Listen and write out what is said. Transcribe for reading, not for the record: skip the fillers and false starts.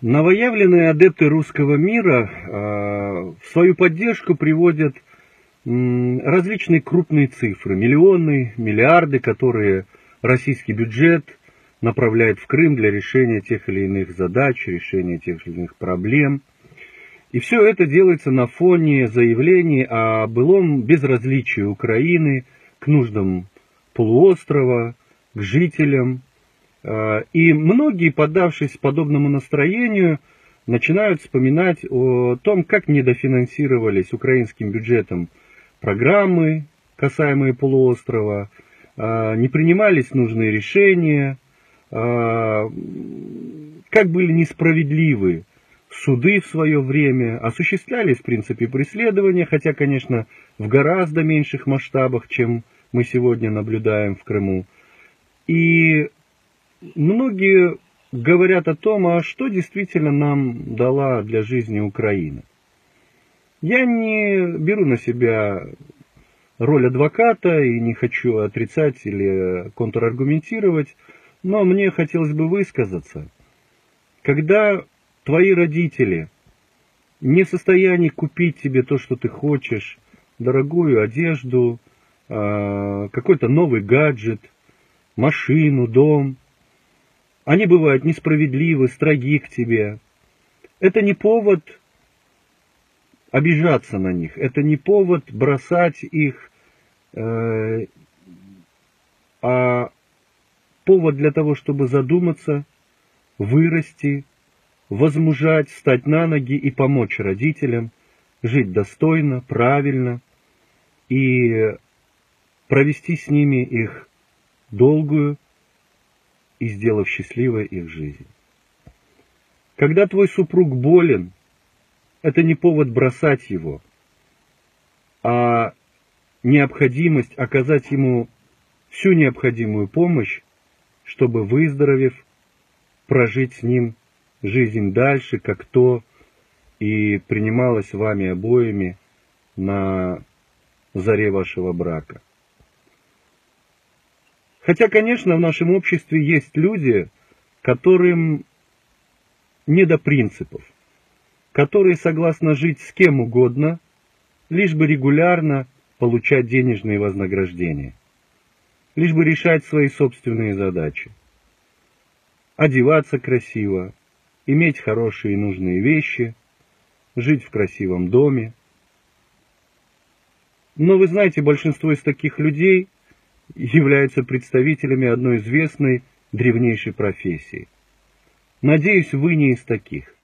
Новоявленные адепты русского мира в свою поддержку приводят различные крупные цифры, миллионы, миллиарды, которые российский бюджет направляет в Крым для решения тех или иных задач, решения тех или иных проблем. И все это делается на фоне заявлений о былом безразличии Украины к нуждам полуострова, к жителям. И многие, поддавшись подобному настроению, начинают вспоминать о том, как недофинансировались украинским бюджетом программы, касаемые полуострова, не принимались нужные решения, как были несправедливы суды в свое время, осуществлялись, в принципе, преследования, хотя, конечно, в гораздо меньших масштабах, чем мы сегодня наблюдаем в Крыму. И многие говорят о том, а что действительно нам дала для жизни Украина. Я не беру на себя роль адвоката и не хочу отрицать или контраргументировать, но мне хотелось бы высказаться. Когда твои родители не в состоянии купить тебе то, что ты хочешь, дорогую одежду, какой-то новый гаджет, машину, дом, они бывают несправедливы, строги к тебе. Это не повод обижаться на них, это не повод бросать их, а повод для того, чтобы задуматься, вырасти, возмужать, встать на ноги и помочь родителям жить достойно, правильно и провести с ними их долгую и сделав счастливой их жизнь. Когда твой супруг болен, это не повод бросать его, а необходимость оказать ему всю необходимую помощь, чтобы, выздоровев, прожить с ним жизнь дальше, как то и принималось вами обоими на заре вашего брака. Хотя, конечно, в нашем обществе есть люди, которым не до принципов, которые согласны жить с кем угодно, лишь бы регулярно получать денежные вознаграждения, лишь бы решать свои собственные задачи, одеваться красиво, иметь хорошие и нужные вещи, жить в красивом доме. Но вы знаете, большинство из таких людей являются представителями одной известной древнейшей профессии. Надеюсь, вы не из таких.